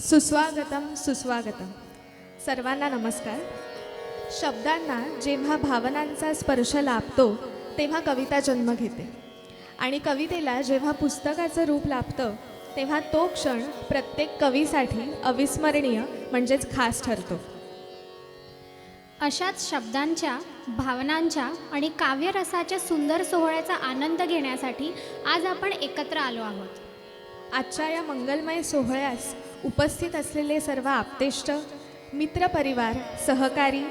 सुस्वागतम सुस्वागतम. सर्वांना नमस्कार. शब्दांना जेव्हा भावनांचा स्पर्श लाभतो तेव्हा कविता जन्म घेते आणि कवितेला जेव्हा पुस्तकाचं रूप लाभतं तेव्हा तो क्षण प्रत्येक कवीसाठी अविस्मरणीय म्हणजेच खास ठरतो. अशाच शब्दांच्या, भावनांच्या आणि काव्यरसाच्या सुंदर सोहळ्याचा आनंद घेण्यासाठी आज आपण एकत्र आलो आहोत. आजच्या या मंगलमय सोहळ्यास उपस्थित असलेले सर्व आप्तेष्ट, मित्रपरिवार, सहकारी,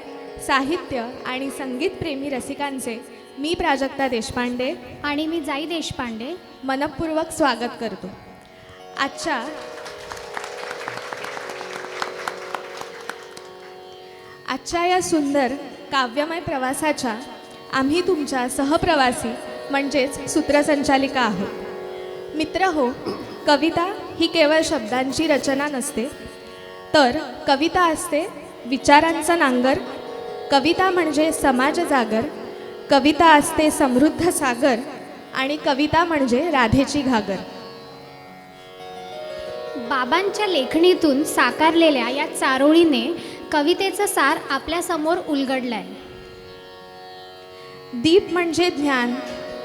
साहित्य आणि संगीतप्रेमी रसिकांचे मी प्राजक्ता देशपांडे आणि मी जाई देशपांडे मनपूर्वक स्वागत करतो. आजच्या या सुंदर काव्यमय प्रवासाच्या आम्ही तुमच्या सहप्रवासी म्हणजेच सूत्रसंचालिका आहोत. मित्र हो, कविता ही केवळ शब्दांची रचना नसते, तर कविता असते विचारांचा नांगर. कविता म्हणजे समाज जागर. कविता असते समृद्ध सागर आणि कविता म्हणजे राधेची घागर. बाबांच्या लेखणीतून साकारलेल्या या चारोळीने कवितेचं सार आपल्यासमोर उलगडलंय. दीप म्हणजे ज्ञान,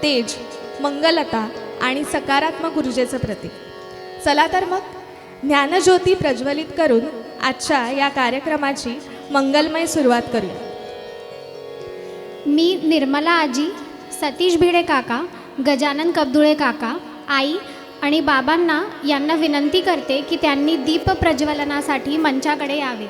तेज, मंगलता आणि सकारात्मक ऊर्जेचं प्रतीक. चला तर मग ज्ञानज्योती प्रज्वलित करून आजच्या या कार्यक्रमाची मंगलमय सुरुवात करूया. मी निर्मला आजी, सतीश भिडे काका, गजानन कबदुळे काका, आई आणि बाबांना यांना विनंती करते की त्यांनी दीप प्रज्वलनासाठी मंचाकडे यावे.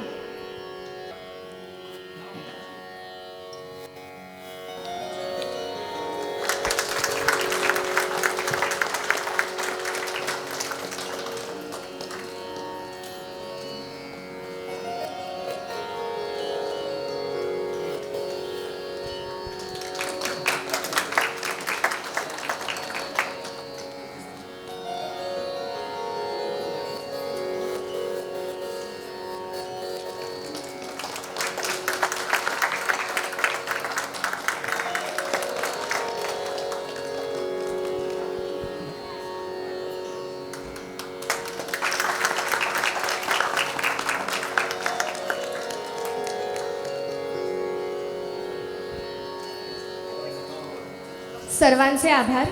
सर्वांचे आभार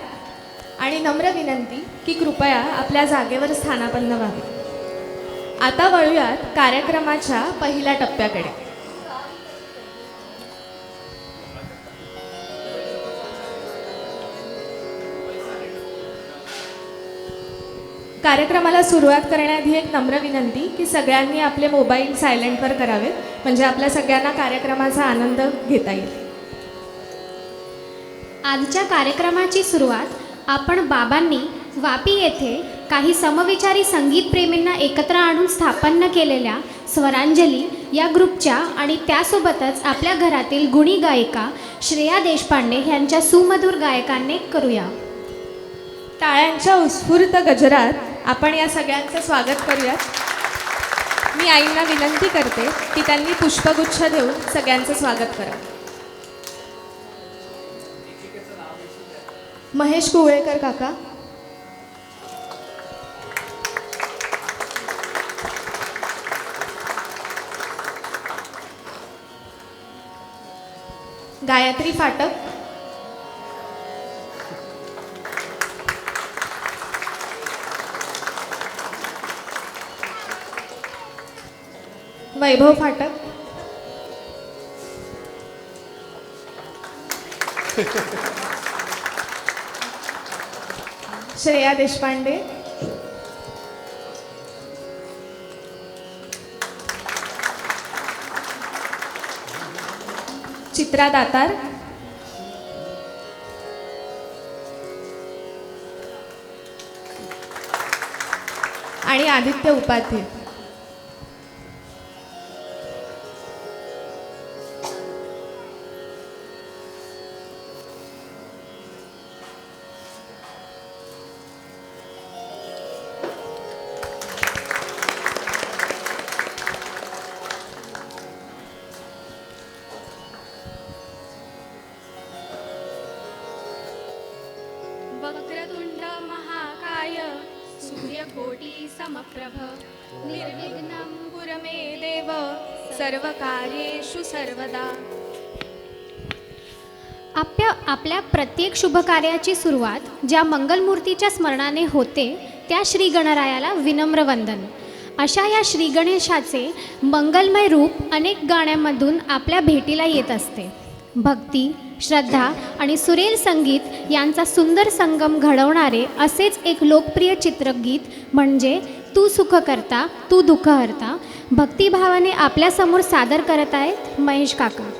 आणि नम्र विनंती की कृपया आपल्या जागेवर स्थानापन्न व्हावे. आता वळूयात कार्यक्रमाच्या पहिल्या टप्प्याकडे. कार्यक्रमाला सुरुवात करण्याआधी एक नम्र विनंती की सगळ्यांनी आपले मोबाईल सायलेंटवर करावेत, म्हणजे आपल्या सगळ्यांना कार्यक्रमाचा आनंद घेता येईल. आजच्या कार्यक्रमाची सुरुवात आपण बाबांनी वापी येथे काही समविचारी संगीतप्रेमींना एकत्र आणून स्थापन केलेल्या स्वरांजली या ग्रुपच्या आणि त्यासोबतच आपल्या घरातील गुणी गायिका श्रेया देशपांडे यांच्या सुमधुर गायकांनी करूया. टाळ्यांच्या उत्स्फूर्त गजरात आपण या सगळ्यांचं स्वागत करूयात. मी आईंना विनंती करते की त्यांनी पुष्पगुच्छ देऊन सगळ्यांचं स्वागत करा. महेश कुवळेकर काका, गायत्री फाटक, वैभव फाटक, श्रेया देशपांडे, चित्रा दातार, आणि आदित्य उपाध्ये. वक्रतुंड महाकाय सूर्यकोटी समप्रभ निर्विघ्नं कुरु मे देव सर्वकार्येषु सर्वदा. आपल्या प्रत्येक शुभकार्याची सुरुवात ज्या मंगलमूर्तीच्या स्मरणाने होते त्या श्री गणरायाला विनम्र वंदन. अशा या श्री गणेशाचे मंगलमय रूप अनेक गाण्यांमधून आपल्या भेटीला येत असते. भक्ती, श्रद्धा आणि सुरेल संगीत यांचा सुंदर संगम घडवणारे असेच एक लोकप्रिय चित्रगीत म्हणजे तू सुख करता तू दुःख हरता भक्तिभावाने आपल्यासमोर सादर करत आहेत महेश काका.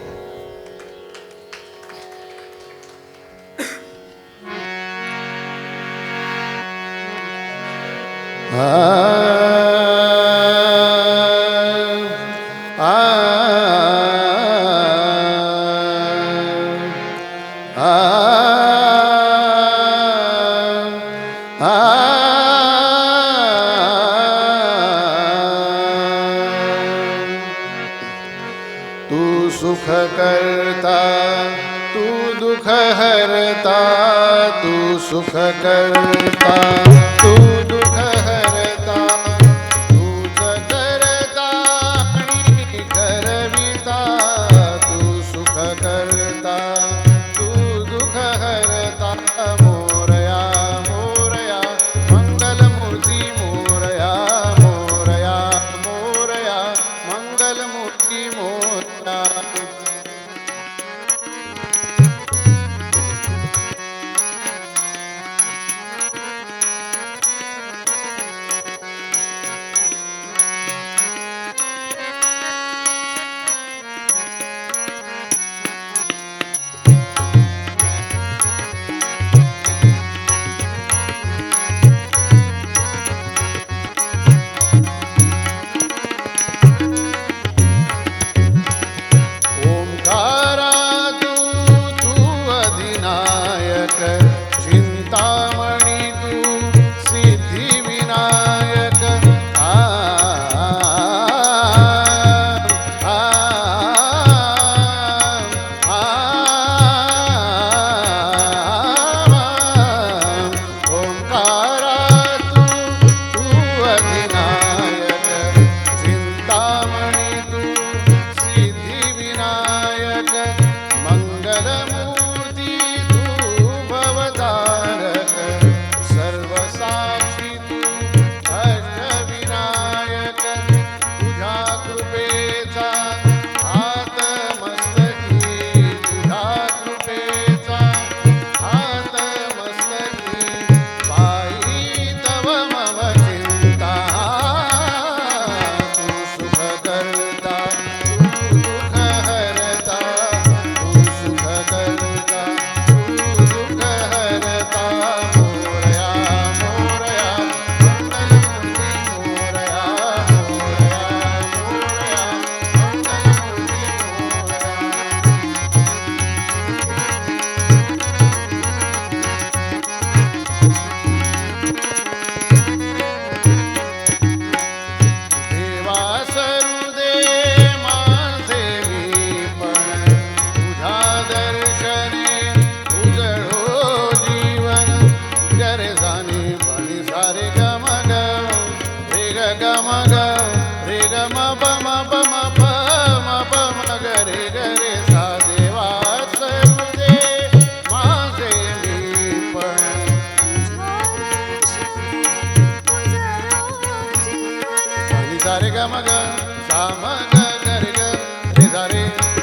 तू सुख करता तू दुःख हरता तू सुख करता तू दुःख हरता तूच करता आणि करविता तू सुख करता तू दुःख हरता मोरया मोरया मंगलमूर्ती मोरया मोरया मोरया मंगलमूर्ती मोरया. ओंकारा तू अधिनायक चिंतामणी तू सिद्धिविनायक आ आ आ ओंकारा तू अधिनायक चिंतामणी तू सिद्धिविनायक मंगलमूर्ती तू भवतारक सर्वसाक्षी तू अष्टविनायक तुझ्या कृपेचा हात मस्तकी तुझ्या कृपेचा हात मस्तकी पायी तव मम चिंता तू सुख करता तू दुःख हरता तू सुख करता तू दुःख हरता मोरया मोरया मंगलमूर्ती मोरया मोरया मोरया मंगलमूर्ती मोरया. देवा सरुदे माझे मी पण तुझ्या दर्शने उजळो जीवन गरे जाणे बनी सारे गम ग रे ग गम ग रे ग म प म प म प म प म ग रे ग रे सा. देवा सरुदे माझे मी पण आणि सारे ग म ग सा म ग ग रे ग रे सा रे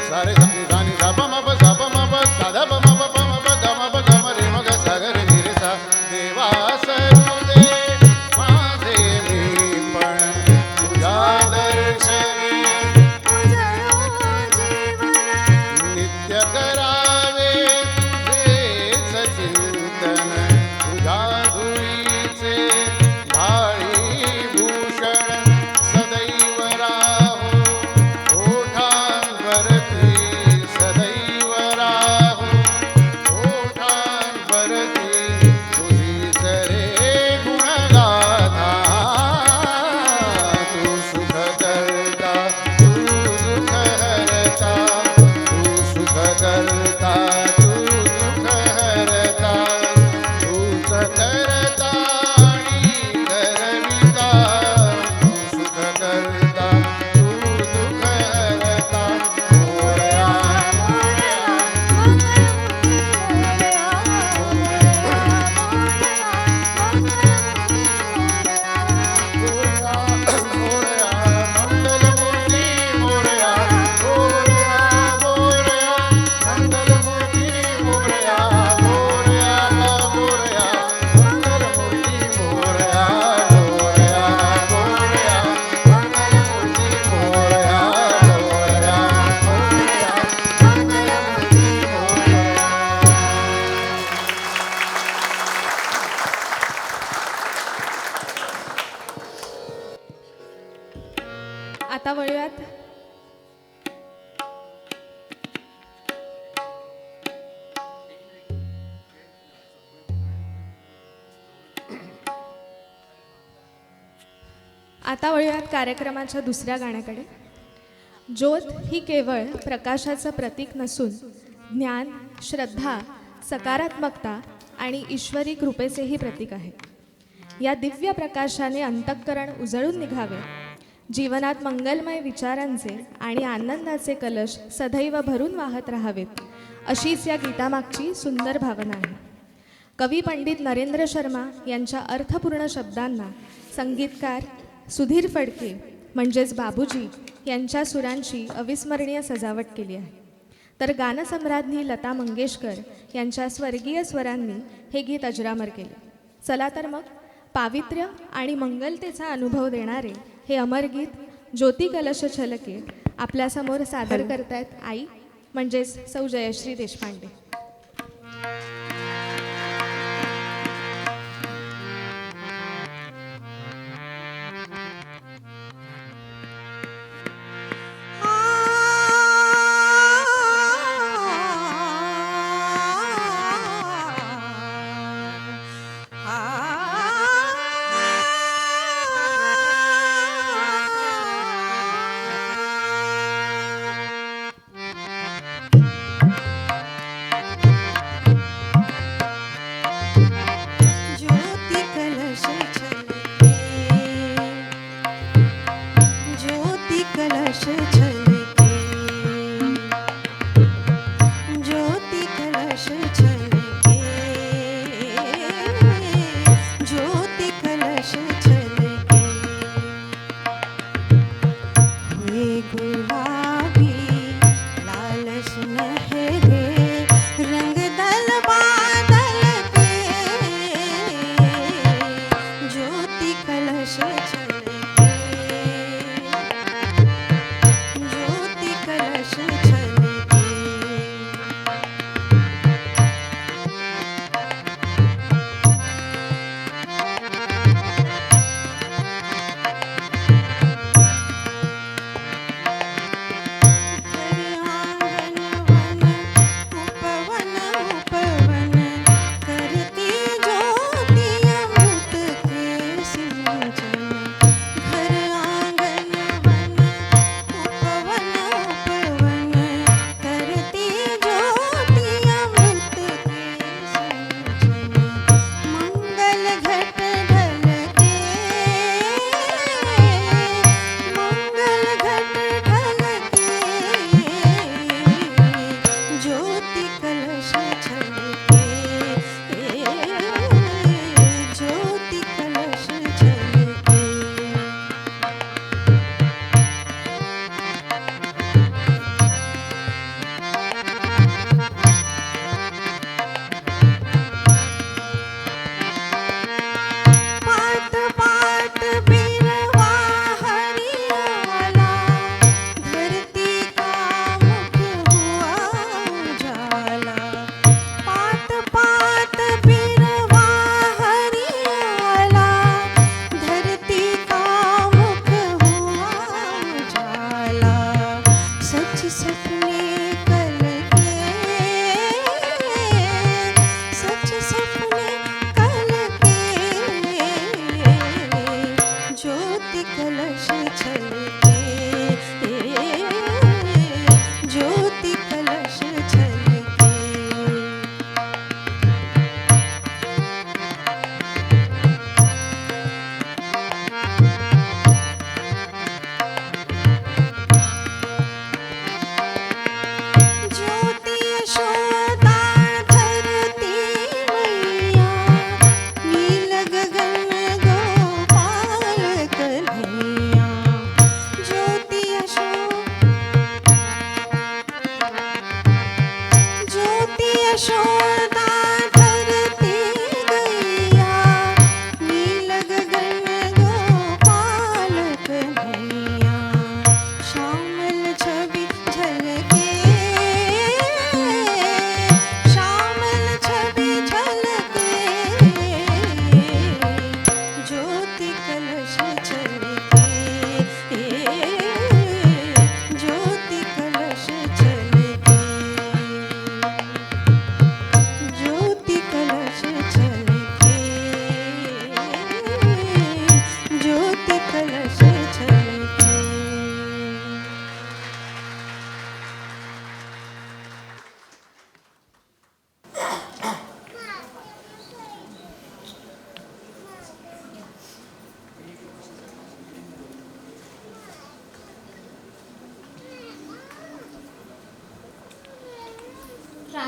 सारे सा नि सा नि सा प म प सा प म प सा ध प म प प म प ग म प ग म रे म ग सा ग रे नि रे सा. देवा सरुदे माझे मी पण तुझ्या दर्शनी नित्य करावे तुझेच चिंतन तुझ्या धुळीचे भाळी भूषण सदैव राहो आता वळूयात कार्यक्रमाच्या दुसऱ्या गाण्याकडे. ज्योत ही केवळ प्रकाशाचं प्रतीक नसून ज्ञान, श्रद्धा, सकारात्मकता आणि ईश्वरी कृपेचेही प्रतीक आहे. या दिव्य प्रकाशाने अंतःकरण उजळून निघावे, जीवनात मंगलमय विचारांचे आणि आनंदाचे कलश सदैव भरून वाहत राहावेत, अशीच या गीतामागची सुंदर भावना आहे. कवी पंडित नरेंद्र शर्मा यांच्या अर्थपूर्ण शब्दांना संगीतकार सुधीर फडके म्हणजेच बाबूजी यांच्या सुरांची अविस्मरणीय सजावट केली आहे. तर गानसम्राज्ञी लता मंगेशकर यांच्या स्वर्गीय स्वरांनी हे गीत अजरामर केले. चला तर मग पावित्र्य आणि मंगलतेचा अनुभव देणारे हे अमर गीत ज्योती कलश छलके आपल्यासमोर सादर करतायत आई म्हणजेच सौ जयश्री देशपांडे.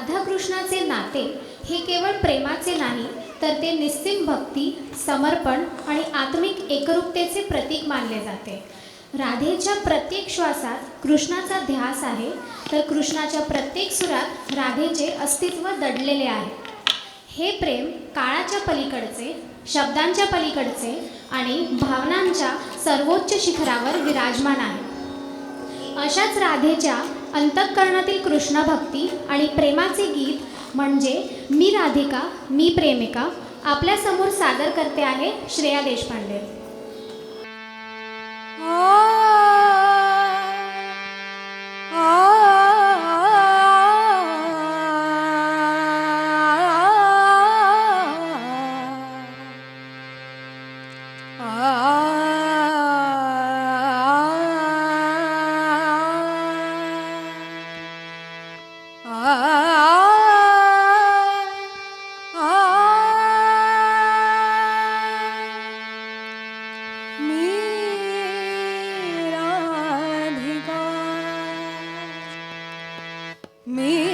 राधाकृष्णाचे नाते हे केवळ प्रेमाचे नाही, तर ते निस्सीम भक्ती, समर्पण आणि आत्मिक एकरूपतेचे प्रतीक मानले जाते. राधेच्या प्रत्येक श्वासात कृष्णाचा ध्यास आहे, तर कृष्णाच्या प्रत्येक सुरात राधेचे अस्तित्व दडलेले आहे. हे प्रेम काळाच्या पलीकडचे, शब्दांच्या पलीकडचे आणि भावनांच्या सर्वोच्च शिखरावर विराजमान आहे. अशाच राधेच्या अंतःकरणातील कृष्ण भक्ती आणि प्रेमाचे गीत म्हणजे मी राधिका मी प्रेमिका आपल्यासमोर सादर करते आहे श्रेया देशपांडे. मी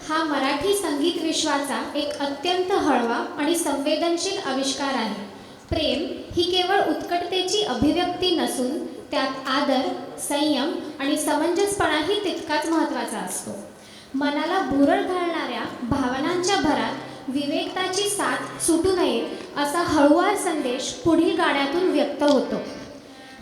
हा मराठी संगीत विश्वाचा एक अत्यंत हळवा आणि संवेदनशील आविष्कार आहे. प्रेम ही केवळ उत्कटतेची अभिव्यक्ती नसून त्यात आदर, संयम आणि समंजसपणाही तितकाच महत्त्वाचा असतो. मनाला भुरळ घालणाऱ्या भावनांच्या भरात विवेकताची साथ सुटू नये असा हळुवार संदेश पुढील गाण्यातून व्यक्त होतो.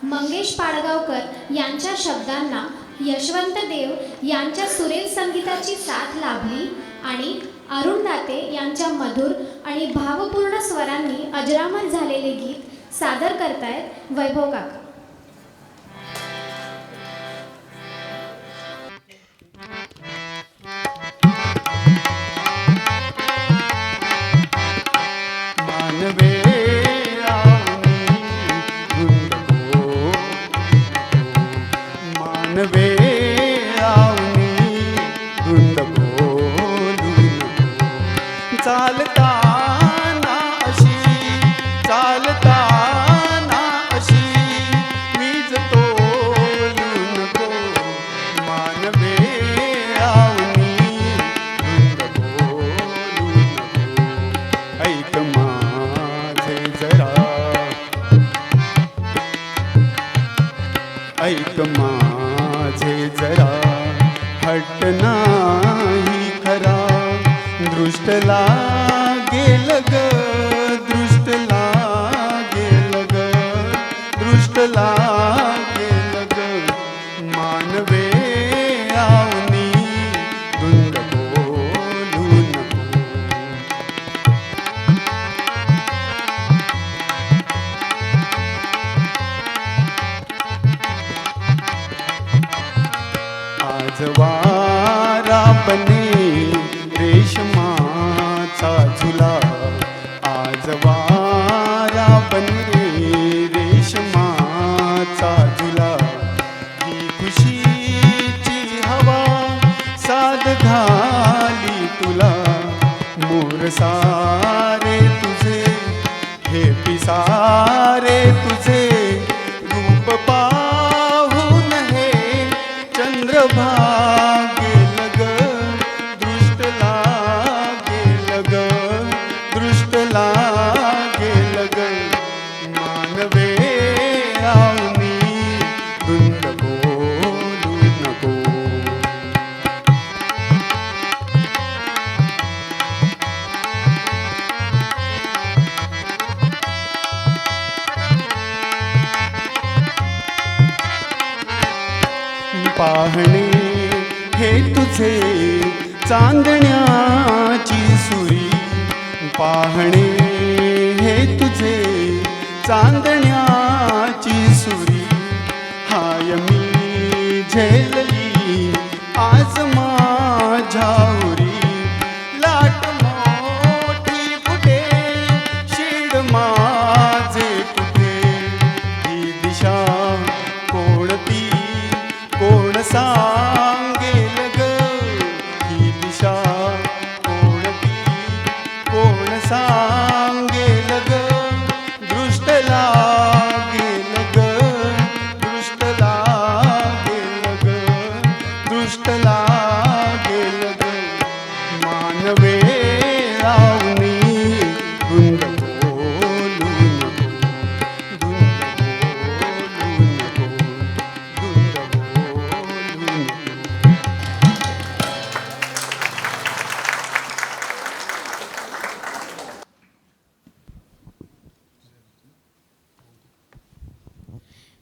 मंगेश पाडगावकर यांच्या शब्दांना यशवंत देव यांच्या सुरेल संगीताची साथ लाभली आणि अरुण दाते यांच्या मधुर आणि भावपूर्ण स्वरांनी अजरामर झालेले गीत सादर करतायत वैभव काका. मानवे मानवे धुंद बोलून चालताना अशी वीज तोलू नको. मानवे धुंद बोलू नको. ऐक माझे जरा, ऐक माझे जरा, हट नाही खरा. दृष्ट लागेल ग, दृष्ट लागेल ग, दृष्ट लागेल ग. मानवे आवनी धुंद बोलू नको. आज वारा बने रेशमाचा झुला, आज वारा बने रेशमाचा झुला. ही खुशीची हवा साद घाली तुला. मोर सारे तुझे, हे पिसारे तुझे, रूप पाहून हे चंद्रभागेल ग. दृष्ट लागेल ग, दृष्ट लागेल ग. मानवे आवनी धुंद बोलू नको. पाहणे हे तुझे चांदण्याची सुरी. पाहणे हे तुझे चांदण्याची सुरी. हाय मी झेलली आज माझ्या उरी. लाट मोठी कुठे, शीड माझे कुठे. ही दिशा कोणती, कोण सांगेल ग. ही दिशा कोणती, कोण सांगेल ग. दृष्ट लागेल ग, दृष्ट लागेल ग, दृष्ट लागेल ग. मानवे आवनी धुंद बोलू नको. धुंद बोलू नको. धुंद बोलू नको.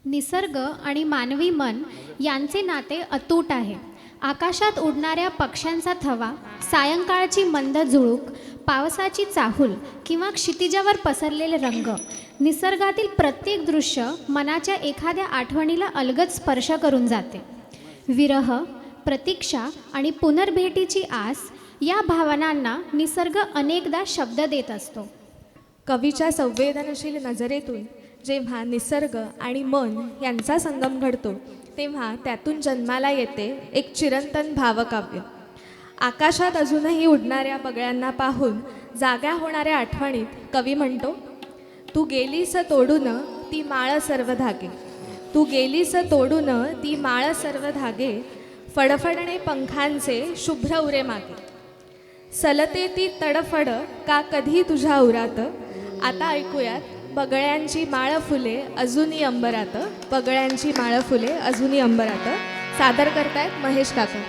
निसर्ग आणि मानवी मन यांचे नाते अतूट आहे. आकाशात उडणाऱ्या पक्ष्यांचा थवा, सायंकाळची मंद झुळूक, पावसाची चाहूल किंवा क्षितिजावर पसरलेले रंग, निसर्गातील प्रत्येक दृश्य मनाच्या एखाद्या आठवणीला अलगद स्पर्श करून जाते. विरह, प्रतीक्षा आणि पुनर्भेटीची आस या भावनांना निसर्ग अनेकदा शब्द देत असतो. कवीच्या संवेदनशील नजरेतून जेव्हा निसर्ग आणि मन यांचा संगम घडतो तेव्हा त्यातून जन्माला येते एक चिरंतन भावकाव्य. आकाशात अजूनही उडणाऱ्या बगळ्यांना पाहून जाग्या होणाऱ्या आठवणीत कवी म्हणतो, तू गेलीस तोडून ती माळ सर्व धागे, तू गेलीस तोडून ती माळ सर्व धागे, फडफडणे पंखांचे शुभ्र उरे मागे. सलते ती तडफड का कधी तुझ्या उरात. आता ऐकूयात बगळ्यांची माळ फुले अजूनी अंबरात. बगळ्यांची माळ फुले अजूनी अंबरात सादर करतायत महेश काका.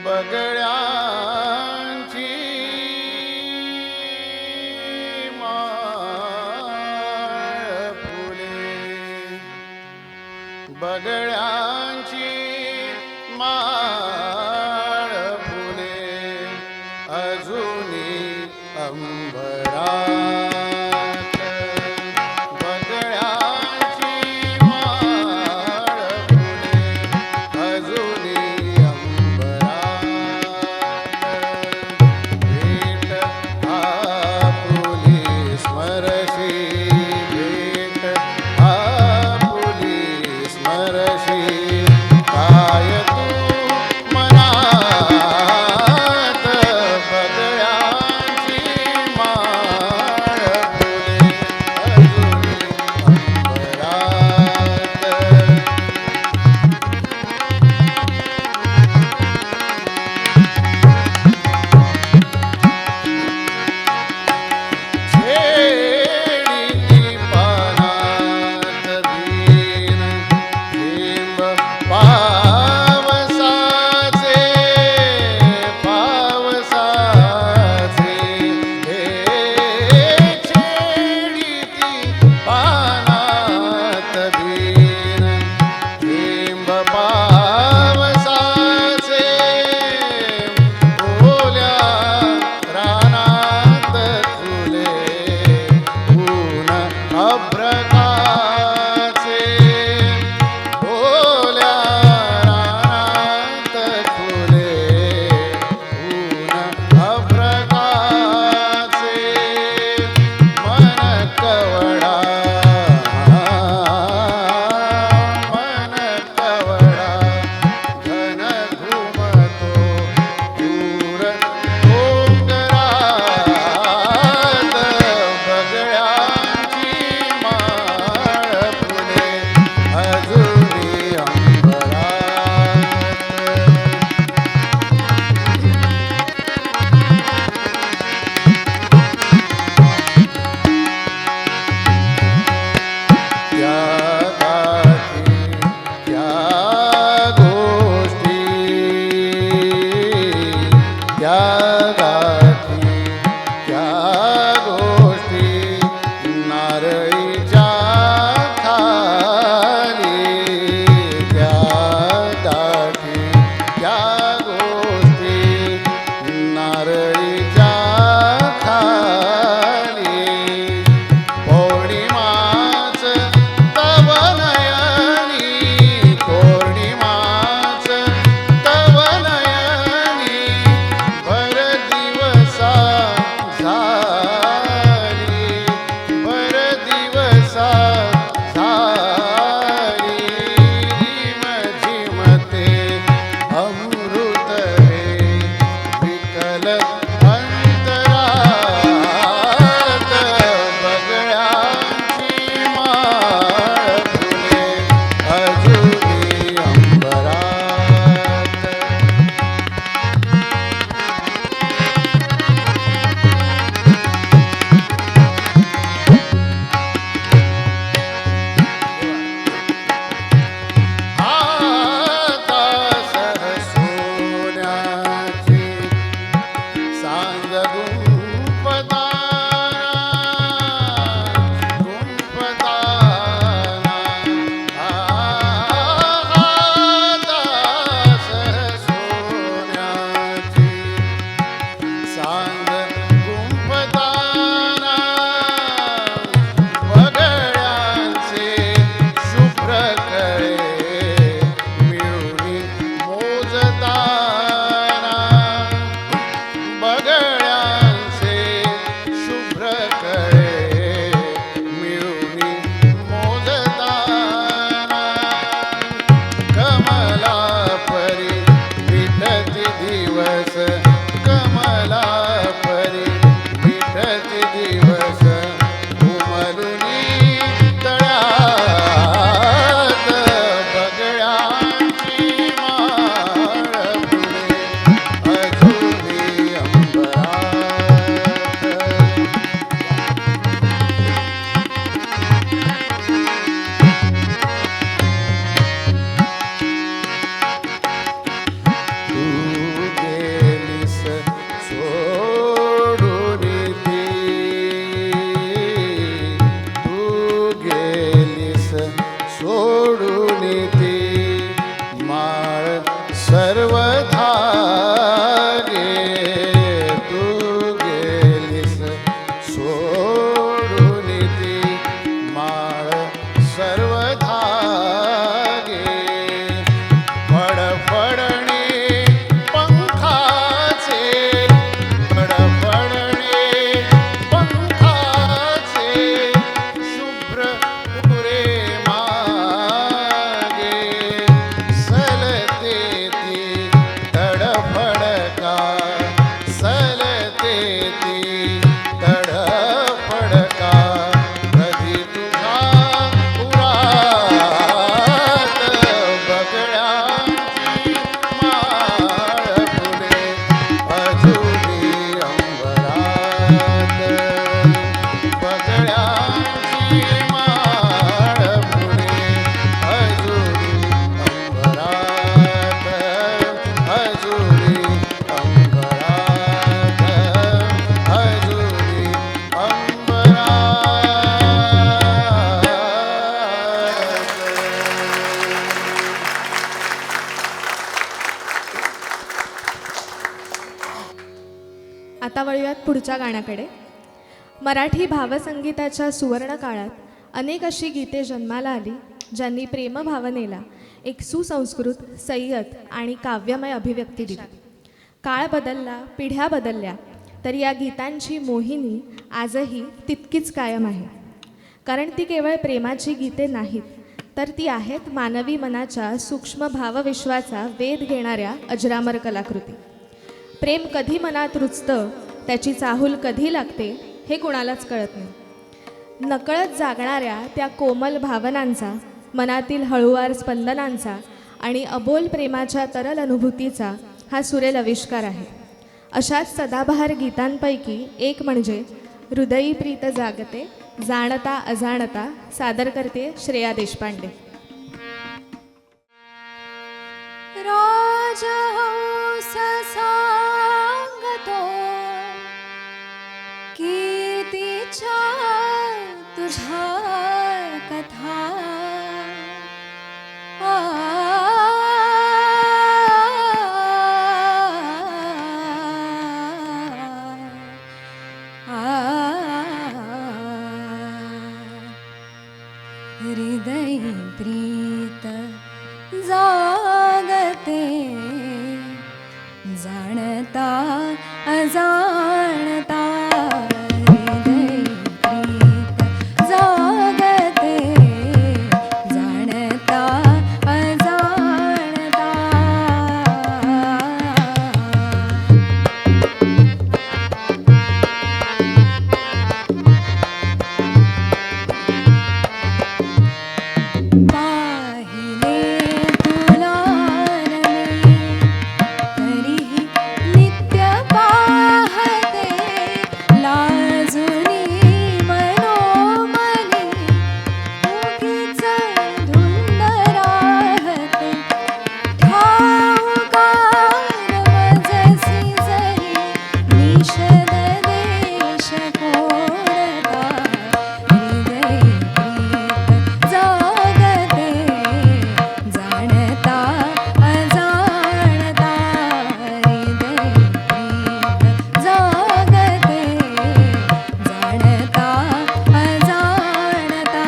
बगळ्यांची माळ फुले, बगळ्यांची माळ फुले अजूनी अंबरात. बगळ्यांची माळ फुले अजूनी भेट आपुली स्मरशी, भेट आपुली स्मरशी काय तू मनात. बगळ्यांची माळ फुले अजूनी अंबरात. छेडी पानात दीन थेंब पावसाचे, पावसाचे हे छेडी पानात दीन थेंब पावसाचे ओल्या रानात फुले ऊन अभ्रकाचे. ओल्या रानात फुले ऊन अभ्रकाचे मन कवडा, मन कवडा आता वळूयात पुढच्या गाण्याकडे. मराठी भावसंगीताच्या सुवर्ण काळात अनेक अशी गीते जन्माला आली ज्यांनी प्रेमभावनेला एक सुसंस्कृत, संयत आणि काव्यमय अभिव्यक्ती दिली. काळ बदलला, पिढ्या बदलल्या, तर या गीतांची मोहिनी आजही तितकीच कायम आहे. कारण ती केवळ प्रेमाची गीते नाहीत, तर ती आहेत मानवी मनाच्या सूक्ष्म भावविश्वाचा वेध घेणाऱ्या अजरामर कलाकृती. प्रेम कधी मनात रुजतं, त्याची चाहूल कधी लागते हे कुणालाच कळत नाही. नकळत जागणाऱ्या त्या कोमल भावनांचा, मनातील हळुवार स्पंदनांचा आणि अबोल प्रेमाच्या तरल अनुभूतीचा हा सुरेल आविष्कार आहे. अशाच सदाबहार गीतांपैकी एक म्हणजे हृदयी प्रीत जागते जाणता अजाणता, सादर करते श्रेया देशपांडे. राजहंस सांगतो कीर्तीच्या तुझ्या कथा, हृदय प्रीत जागते जाणता अजाणता, हृदय प्रीत जागते जाणता अजाणता. पाहिले तुला नमी तरीही नित्य पाहते, लाजुनी मनोमनी उगीच धुंद राहते. ठाऊकार मजसी जरी निषद देश कोणता, हृदय प्रीत जागते जाणता अजाणता, हृदय प्रीत जागते जाणता अजाणता.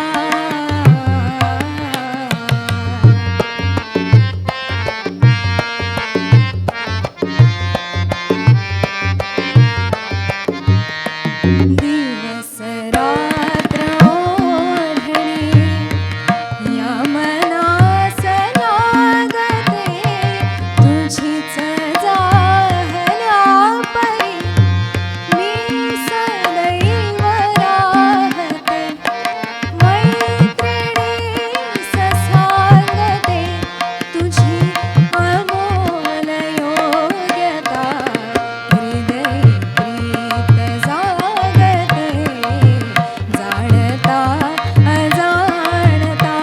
दिवस रात्र ओढणी या मनास लागते, तुझीच जाहल्या परी मी सदैव राहते. मैत्रिणीस सांगते तुझी अमोल योग्यता, हृदय प्रीत जागते जाणता अजाणता,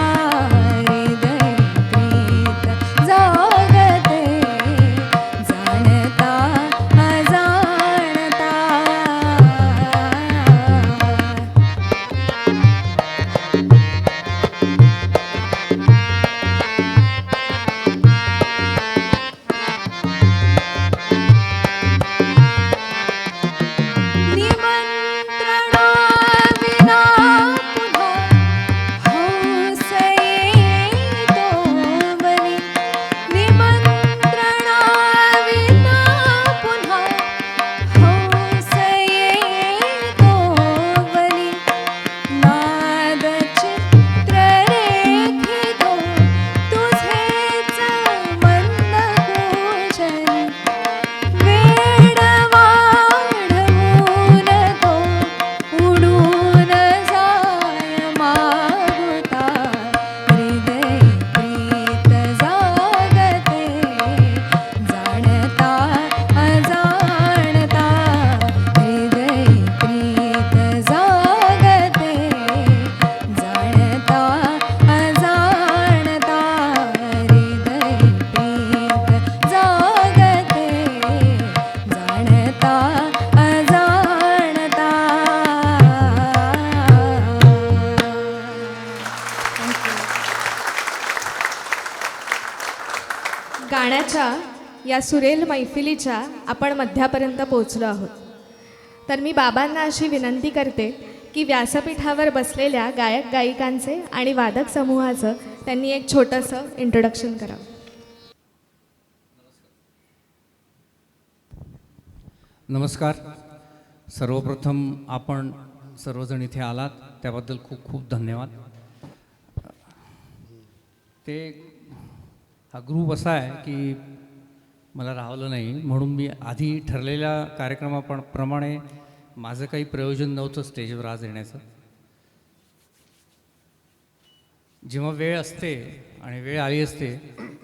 हृदय प्रीत जागते जाणता अजाणता. निमंत्रणाविना पुन्हा हौस येतो मनी, निमंत्रणाविना पुन्हा हौस येतो मनी. नाद चित्र रेखितो तुझेच मंद कूजनी, वेड वाढवून तो उडून जाय मागुता, हृदय प्रीत जागते जाणता अजाणता, हृदय प्रीत जागते जाणता अजाणता, हृदय प्रीत जागते जाणता अजाणता. गाण्याच्या या सुरेल मैफिलीच्या आपण मध्यापर्यंत पोहोचलो आहोत. तर मी बाबांना अशी विनंती करते की व्यासपीठावर बसलेल्या गायक गायिकांचे आणि वादक समूहाचं त्यांनी एक छोटंसं इंट्रोडक्शन करावं. नमस्कार. सर्वप्रथम आपण सर्वजण इथे आलात त्याबद्दल खूप खूप धन्यवाद. हा ग्रुप असा आहे की मला राहवलं नाही म्हणून मी आधी ठरलेल्या कार्यक्रमाप्रमाणे माझं काही प्रयोजन नव्हतं स्टेजवर आज येण्याचं. जेव्हा वेळ असते आणि वेळ आली असते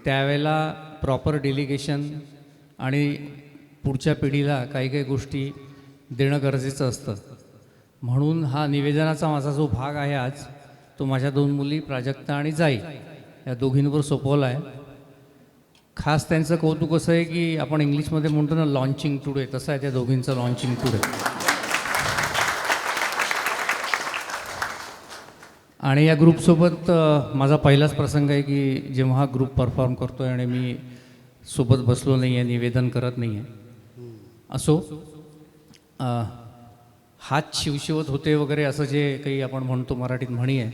त्यावेळेला प्रॉपर डेलिगेशन आणि पुढच्या पिढीला काही काही गोष्टी देणं गरजेचं असतं. म्हणून हा निवेदनाचा माझा जो भाग आहे आज तो माझ्या 2 मुली प्राजक्ता आणि जाई या दोघींवर सोपवला आहे. खास त्यांचं कौतुक असं आहे की आपण इंग्लिशमध्ये म्हणतो ना लॉन्चिंग टुडे, तसं आहे त्या दोघींचं लॉन्चिंग टुडे. आणि या ग्रुपसोबत माझा पहिलाच प्रसंग आहे की जेव्हा हा ग्रुप परफॉर्म करतो आहे आणि मी सोबत बसलो नाही आहे, निवेदन करत नाही आहे. असो, हात शिवशिवत होते वगैरे असं जे काही आपण म्हणतो मराठीत म्हणी आहे,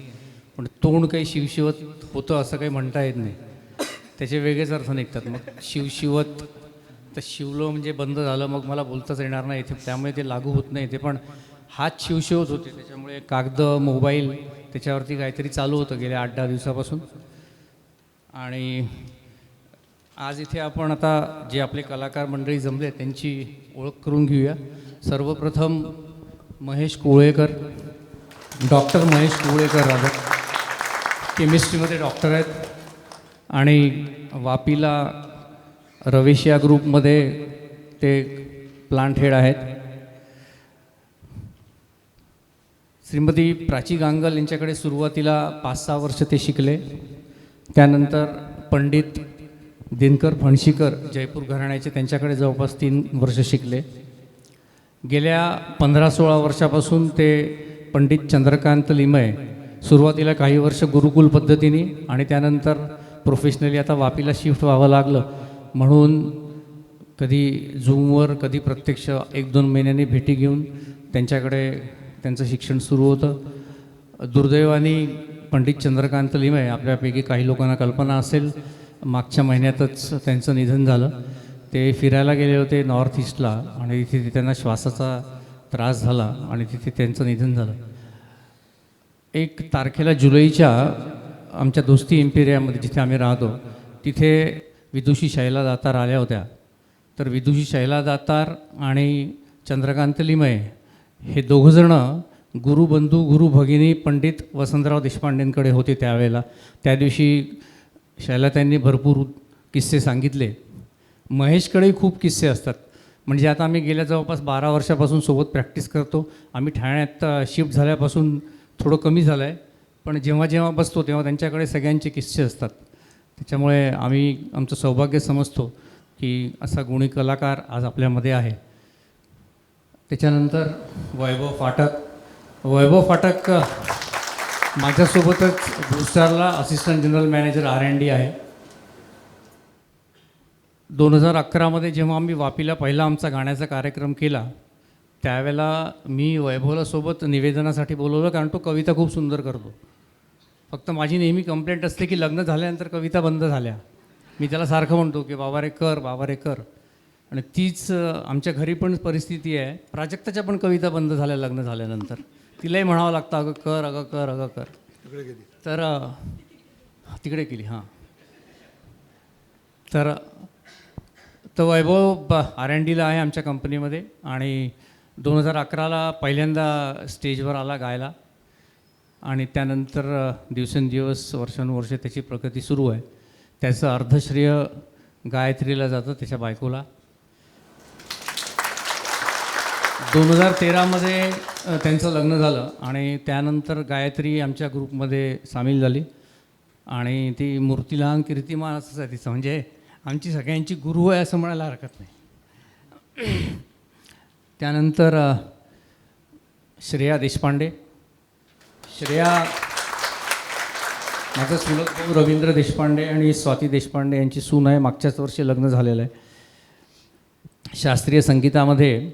पण तोंड काही शिवशिवत होतं असं काही म्हणता येत नाही. त्याचे वेगळेच अर्थ निघतात. मग शिवशिवत तर शिवलं म्हणजे बंद झालं, मग मला बोलताच येणार नाही इथे, त्यामुळे ते लागू होत नाही ते. पण हात शिवशिवत होते त्याच्यामुळे कागद, मोबाईल त्याच्यावरती काहीतरी चालू होतं गेल्या 8-10 दिवसापासून. आणि आज इथे आपण आता जे आपले कलाकार मंडळी जमले त्यांची ओळख करून घेऊया. सर्वप्रथम महेश कोळेकर, डॉक्टर महेश कोळेकर राजा केमिस्ट्रीमध्ये डॉक्टर आहेत आणि वापीला रवेशिया ग्रुपमध्ये ते प्लांट हेड आहेत. श्रीमती प्राची गांगल यांच्याकडे सुरुवातीला 5-6 वर्ष ते शिकले. त्यानंतर पंडित दिनकर फणशीकर जयपूर घराण्याचे त्यांच्याकडे जवळपास 3 वर्ष शिकले. गेल्या 15-16 वर्षापासून ते पंडित चंद्रकांत लिमय सुरुवातीला काही वर्ष गुरुकुल पद्धतीने आणि त्यानंतर प्रोफेशनली आता वापीला शिफ्ट व्हावं लागलं म्हणून कधी झूमवर कधी प्रत्यक्ष 1-2 महिन्यांनी भेटी घेऊन त्यांच्याकडे त्यांचं शिक्षण सुरू होतं. दुर्दैवाने पंडित चंद्रकांत लिमय, आपल्यापैकी काही लोकांना कल्पना असेल, मागच्या महिन्यातच त्यांचं निधन झालं. ते फिरायला गेले होते नॉर्थ ईस्टला आणि तिथे त्यांना श्वासाचा त्रास झाला आणि तिथे त्यांचं निधन झालं. 1 तारखेला जुलैच्या आमच्या दोस्ती इम्पेरियामध्ये जिथे आम्ही राहतो तिथे विदुषी शैला दातार आल्या होत्या. तर विदुषी शैला दातार आणि चंद्रकांत लिमय हे दोघंजणं गुरुबंधू गुरुभगिनी पंडित वसंतराव देशपांडेंकडे होते त्यावेळेला. त्या दिवशी शैलाताईंनी भरपूर किस्से सांगितले. महेशकडेही खूप किस्से असतात. म्हणजे आता आम्ही गेल्या जवळपास 12 वर्षापासून सोबत प्रॅक्टिस करतो. आम्ही ठाण्यात शिफ्ट झाल्यापासून थोडं कमी झालं आहे, पण जेव्हा जेव्हा बसतो तेव्हा त्यांच्याकडे सगळ्यांचे किस्से असतात. त्याच्यामुळे आम्ही आमचं सौभाग्य समजतो की असा गुणी कलाकार आज आपल्यामध्ये आहे. त्याच्यानंतर वैभव फाटक माझ्यासोबतच ब्लूस्टारला असिस्टंट जनरल मॅनेजर R&D आहे. 2011मध्ये जेव्हा आम्ही वापीला पहिला आमचा गाण्याचा कार्यक्रम केला त्यावेळेला मी वैभवला सोबत निवेदनासाठी बोलवलं, कारण तो कविता खूप सुंदर करतो. फक्त माझी नेहमी कंप्लेंट असते की लग्न झाल्यानंतर कविता बंद झाल्या. मी त्याला सारखं म्हणतो की बाबा रे कर. आणि तीच आमच्या घरी पण परिस्थिती आहे. प्राजक्ताच्या पण कविता बंद झाल्या लग्न झाल्यानंतर. तिलाही म्हणावं लागतं अगं कर. तर तिकडे केली. हां, तर वैभव R&Dला आहे आमच्या कंपनीमध्ये आणि 2011ला पहिल्यांदा स्टेजवर आला गायला आणि त्यानंतर दिवसेंदिवस वर्षानुवर्षे त्याची प्रगती सुरू आहे. त्याचं अर्धश्रेय गायत्रीला जातं, त्याच्या बायकोला. 2013मध्ये त्यांचं लग्न झालं आणि त्यानंतर गायत्री आमच्या ग्रुपमध्ये सामील झाली आणि ती मूर्तिलहान कीर्तिमान असंच आहे तिचं. म्हणजे आमची सगळ्यांची गुरु आहे असं म्हणायला हरकत नाही. त्यानंतर श्रेया देशपांडे. श्रेया माझं चुलत भाऊ रवींद्र देशपांडे आणि स्वाती देशपांडे यांची सून आहे. मागच्याच वर्षी लग्न झालेलं आहे. शास्त्रीय संगीतामध्ये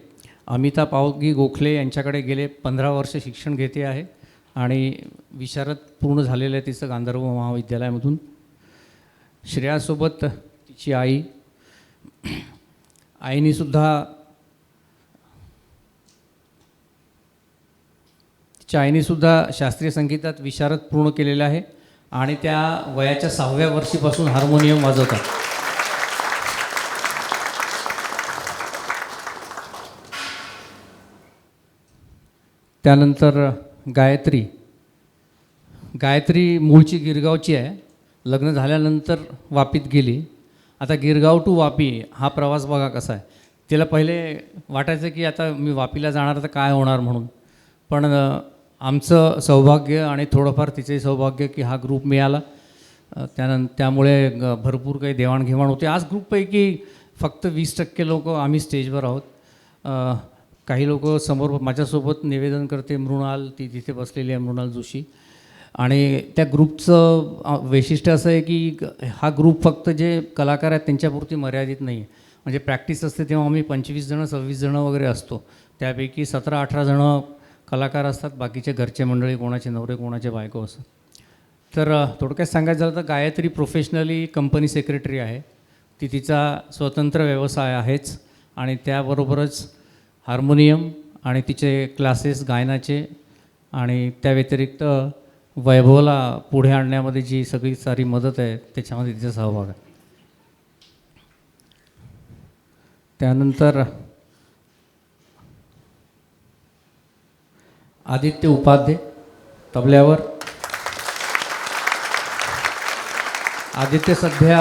अमिता पावगी गोखले यांच्याकडे गेले 15 वर्ष शिक्षण घेते आहे आणि विशारद पूर्ण झालेलं आहे तिचं गांधर्व महाविद्यालयामधून. श्रेयासोबत तिची आईनीसुद्धा शास्त्रीय संगीतात विशारद पूर्ण केलेलं आहे आणि त्या वयाच्या 6व्या वर्षीपासून हार्मोनियम वाजवतात. त्यानंतर गायत्री मूळची गिरगावची आहे. लग्न झाल्यानंतर वापीत गेली. आता गिरगाव टू वापी हा प्रवास बघा कसा आहे. तिला पहिले वाटायचं की आता मी वापीला जाणार तर काय होणार म्हणून, पण आमचं सौभाग्य आणि थोडंफार तिचे सौभाग्य की हा ग्रुप मिळाला. त्यामुळे भरपूर काही देवाणघेवाण होते. आज ग्रुपपैकी फक्त 20% लोक आम्ही स्टेजवर आहोत. काही लोक समोर माझ्यासोबत निवेदन करते मृणाल, ती तिथे बसलेली आहे, मृणाल जोशी. आणि त्या ग्रुपचं वैशिष्ट्य असं आहे की हा ग्रुप फक्त जे कलाकार आहेत त्यांच्यापुरती मर्यादित नाही आहे. म्हणजे प्रॅक्टिस असते तेव्हा आम्ही 25 जणं 26 जणं वगैरे असतो. त्यापैकी 17-18 जणं कलाकार असतात, बाकीचे घरचे मंडळी, कोणाचे नवरे कोणाचे बायको असतात. तर थोडक्यात सांगायचं झालं तर गायत्री प्रोफेशनली कंपनी सेक्रेटरी आहे. ती तिचा स्वतंत्र व्यवसाय आहेच आणि त्याबरोबरच हार्मोनियम आणि तिचे क्लासेस गायनाचे आणि त्या व्यतिरिक्त वैभवला पुढे आणण्यामध्ये जी सगळी सारी मदत आहे त्याच्यामध्ये तिचा सहभाग आहे. त्यानंतर आदित्य उपाध्ये तबल्यावर. आदित्य सध्या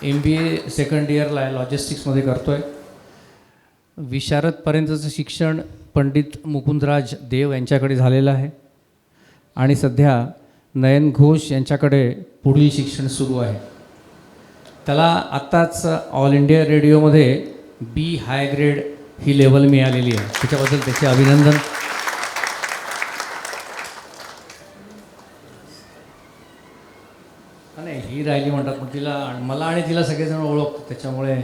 MBA सेकंड इयरला आहे, लॉजिस्टिक्समध्ये करतो आहे. विशारदपर्यंतचं शिक्षण पंडित मुकुंदराज देव यांच्याकडे झालेलं आहे आणि सध्या नयन घोष यांच्याकडे पुढील शिक्षण सुरू आहे. त्याला आत्ताच ऑल इंडिया रेडिओमध्ये B हाय ग्रेड ही लेवल मिळालेली आहे. त्याच्याबद्दल त्याचे अभिनंदन. नाही ही राहिली म्हणतात, पण तिला मला आणि तिला सगळेजण ओळखतो त्याच्यामुळे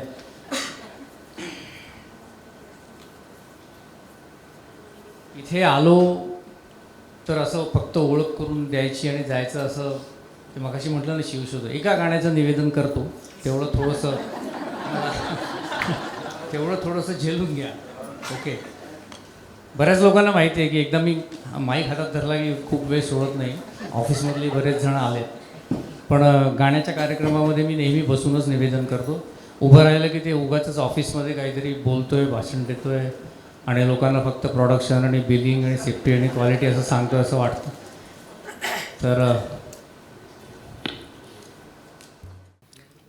इथे आलो तर असं फक्त ओळख करून द्यायची आणि जायचं असं. ते मगाशी म्हटलं ना शिवशोध, एका गाण्याचं निवेदन करतो तेवढं थोडंसं झेलून घ्या. ओके. बऱ्याच लोकांना माहिती आहे की एकदा मी माईक हातात धरला की खूप वेळ सोडत नाही. ऑफिसमधले बरेच जण आलेत, पण गाण्याच्या कार्यक्रमामध्ये मी नेहमी बसूनच निवेदन करतो. उभं राहिलं की ते उगाचच ऑफिसमध्ये काहीतरी बोलतोय, भाषण देतोय आणि लोकांना फक्त प्रोडक्शन आणि बिलिंग आणि सेफ्टी आणि क्वालिटी असं सांगतोय असं वाटतं. तर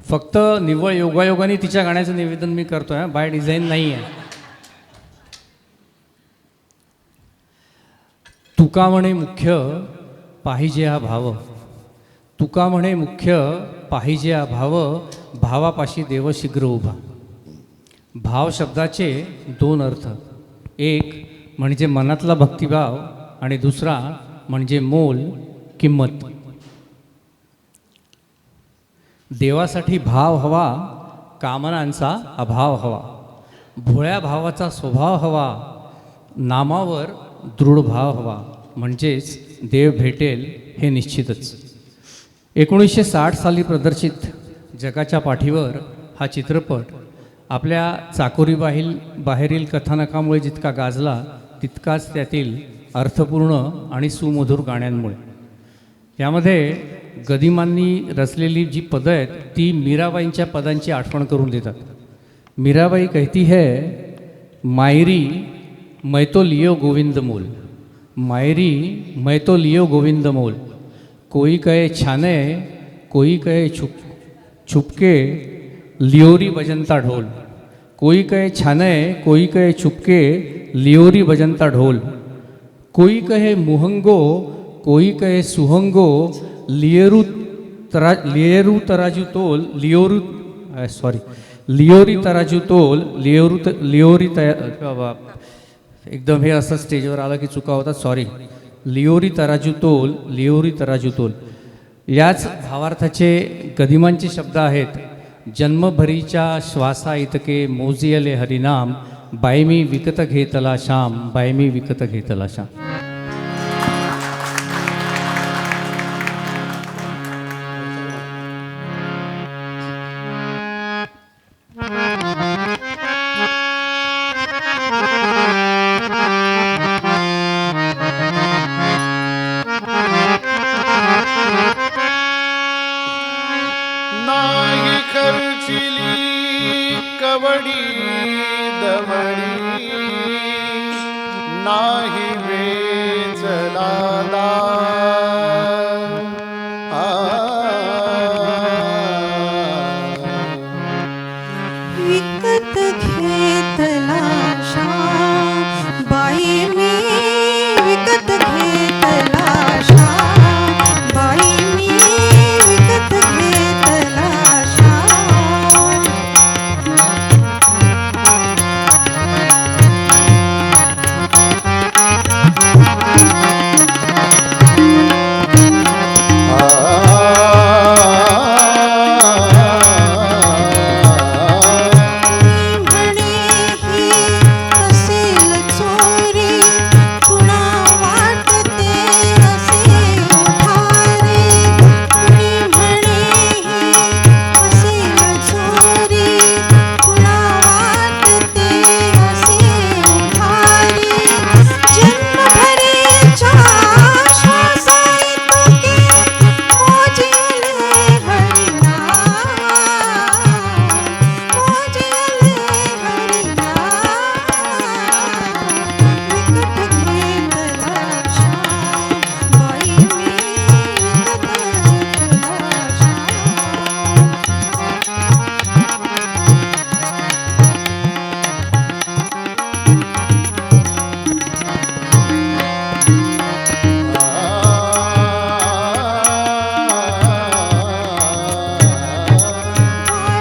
फक्त निव्वळ योगायोगाने तिच्या गाण्याचं निवेदन मी करतोय, बाय डिझाईन नाही आहे. तुका म्हणे मुख्य पाहिजे हा भाव, तुका म्हणे मुख्य पाहिजे हा भाव, भावापाशी देव शीघ्र उभा. भाव शब्दाचे 2 अर्थ. एक म्हणजे मनातला भक्तिभाव आणि दुसरा म्हणजे मोल, किंमत. देवासाठी भाव हवा, कामनांचा अभाव हवा. भोळ्या भावाचा स्वभाव हवा, नामावर दृढ भाव हवा. म्हणजेच देव भेटेल हे निश्चितच. 1960 साली प्रदर्शित जगाच्या पाठीवर हा चित्रपट आपल्या बाहेरील कथानकामुळे जितका गाजला तितकाच त्यातील अर्थपूर्ण आणि सुमधुर गाण्यांमुळे. यामध्ये गदिमांनी रचलेली जी पदं आहेत ती मीराबाईंच्या पदांची आठवण करून देतात. मीराबाई कहती है मायरी मैं तो लियो गोविंद मोल, मायरी मैं तो लियो गोविंद मोल. कोई कहे छाने कोई कहे छुपके लियोरी बजंता ढोल. कोई कहे छाने कोई कहे छुपके लियोरी बजंता ढोल. कोई कहे मुहंगो कोई कहे सुहंगो लियोरी तराजू तोल लियोरी तराजू तोल लियोरी एकदम हे असं स्टेजवर आलं की चुका होतात, सॉरी. लियोरी तराजू तोल. याच भावार्थाचे गदिमांचे शब्द आहेत. जन्मभरीच्या श्वासा इतके मोजियले हरिनाम, बाई मी विकत घेतला श्याम, बाई मी विकत घेतला श्याम. नाही खर्चिली कवडी दमडी, नाही वेचला दार. विकत घेतला श्याम, बाई मी विकत घेतला श्याम, बाई मी विकत घेतला श्याम. म्हणे ही असेल चोरी, कुणा वाटते असे उधारी. कुणी म्हणे ही असेल चोरी, कुणा वाटते असे उधारी. जन्मभरीच्या श्वासाइतके मोजिले हरिनाम, मोजिले हरिनाम. विकत घेतला श्याम, बाई मी विकत घेतला श्याम.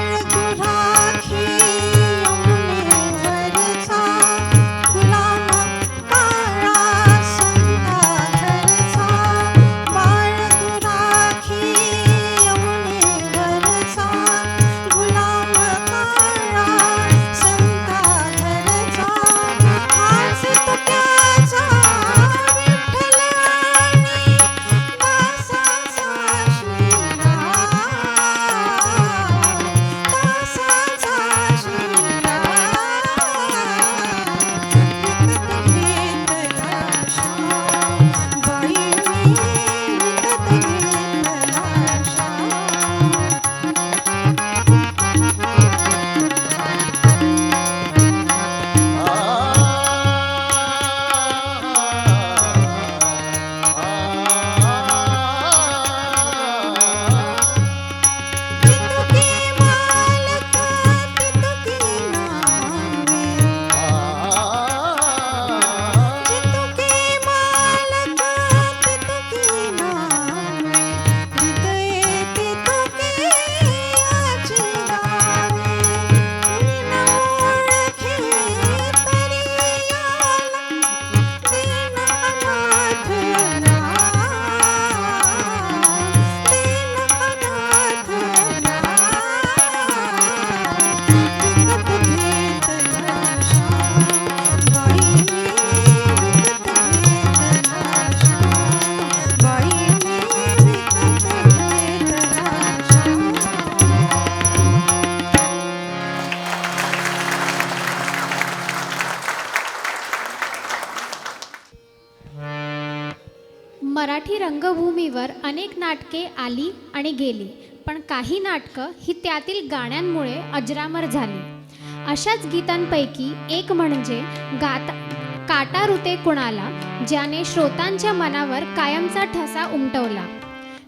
बाळगुराखी यमुनेवरचा, गुलाम काळा संता घरचा. बाळगुराखी यमुनेवरचा, गुलाम काळा संता घरचा. हाच तुक्याचा विठ्ठल आणि दासाचा श्रीराम, दासाचा श्रीराम. विकत घेतला श्याम, बाई मी विकत घेतला श्याम. तितुकी मालक तितुकी नामे, जितुकी मालक तितुकी नामे. हृदये तितुकी याची नावे, कुणी न ओळखे तरी याला दीन अनाथ नाम, दीन अनाथ मराठी रंगभूमीवर अनेक नाटके आली आणि गेली, पण काही नाटकं ही त्यातील गाण्यांमुळे अजरामर झाली. अशाच गीतांपैकी एक म्हणजे काटा रुते कुणाला, ज्याने श्रोतांच्या मनावर कायमचा ठसा उमटवला.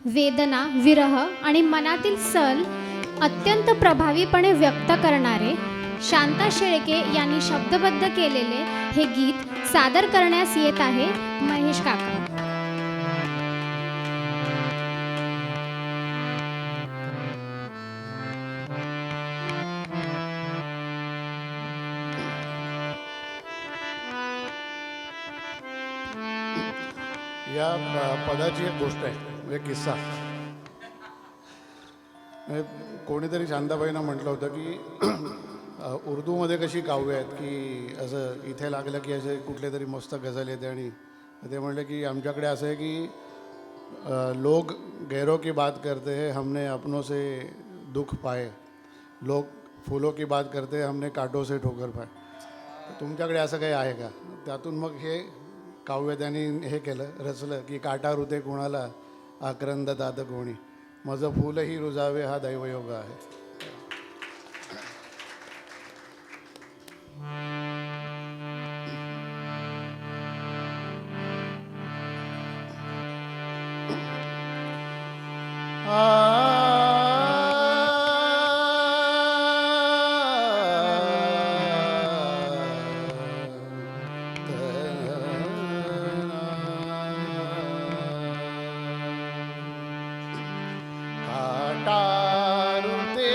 वेदना, विरह आणि मनातील सल अत्यंत प्रभावीपणे व्यक्त करणारे शांता शेळके यांनी शब्दबद्ध केलेले हे गीत सादर करण्यास येत आहे महेश काका. या पदाची एक गोष्ट आहे, म्हणजे किस्सा. म्हणजे कोणीतरी शांताबाईंना म्हटलं होतं की उर्दूमध्ये कशी काव्य आहेत की असं इथे लागलं की असे कुठले तरी मस्त गझल येते आणि ते म्हणले की आमच्याकडे असं आहे की लोग गैरों की बात करते हैं हमने अपनों से दुख पाए, लोग फूलों की बात करते हैं हमने कांटों से ठोकर पाए. तर तुमच्याकडे असं काही आहे का? त्यातून मग हे काव्य त्यांनी हे केलं, रचलं की काटा रुते कुणाला आक्रंद दात कोणी, माझं फुलही रुजावे हा दैवयोग आहे. काटारुते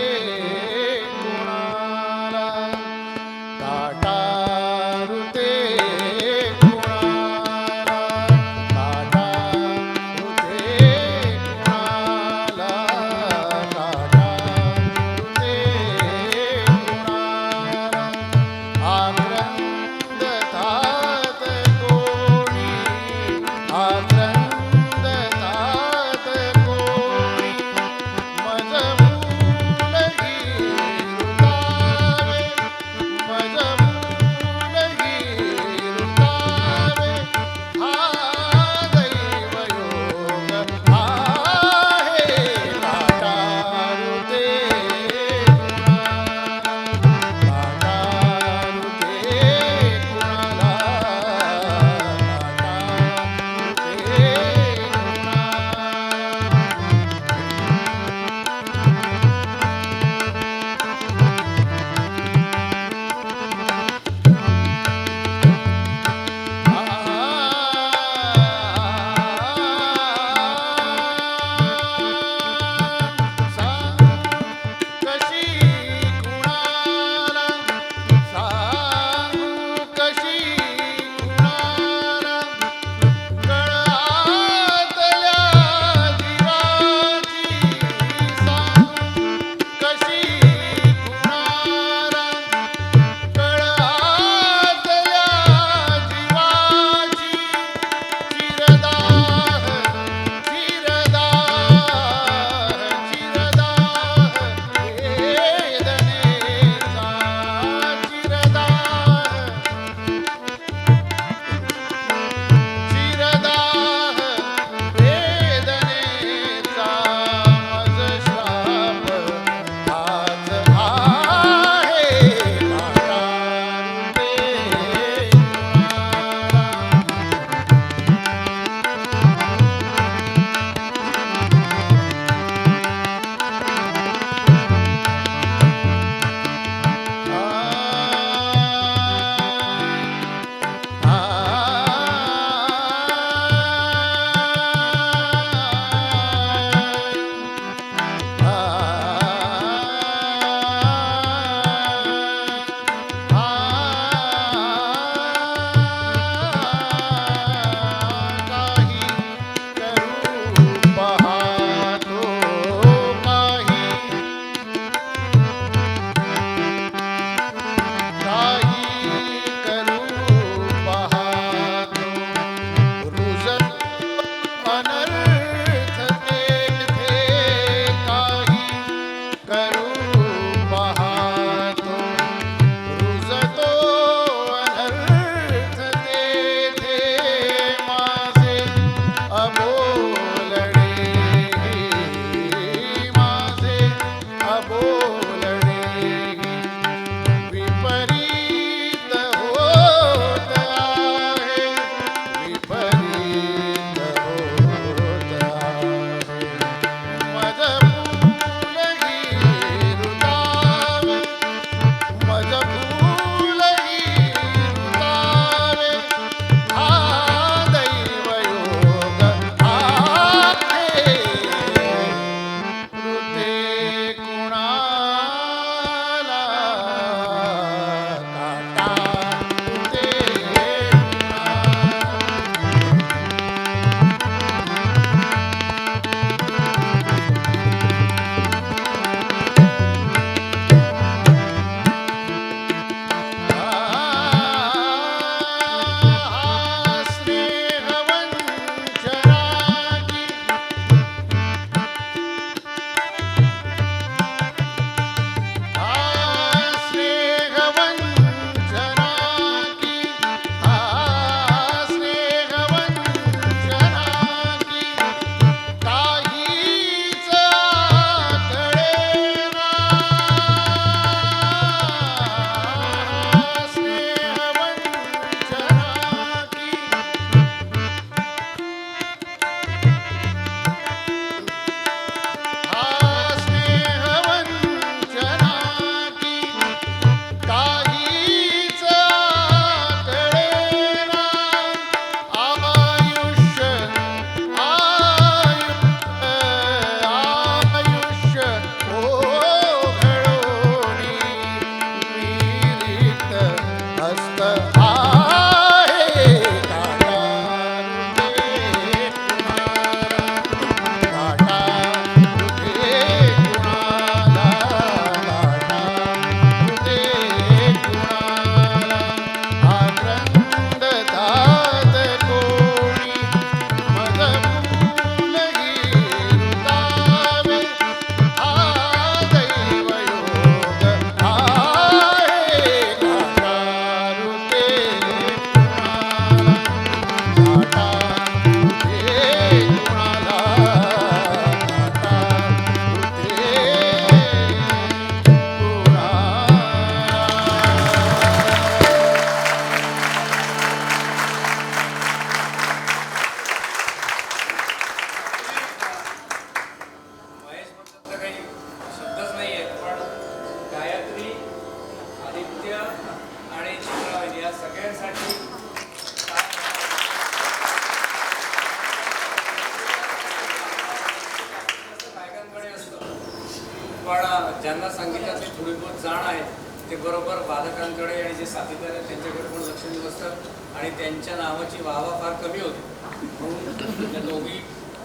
ज्यांना संगीताची थोडी बहुत जाण आहे ते बरोबर वादकांकडे आणि जे साथीदार आहेत त्यांच्याकडे पण लक्ष देत असतात आणि त्यांच्या नावाची वाहवा फार कमी होते. म्हणून त्या दोघी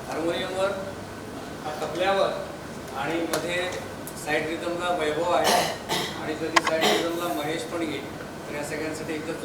हार्मोनियमवर, तबल्यावर आणि मध्ये साईड रिदमला वैभव आहे आणि कधी साईड रिदमला महेश पण घेईल. तर या सगळ्यांसाठी एकदा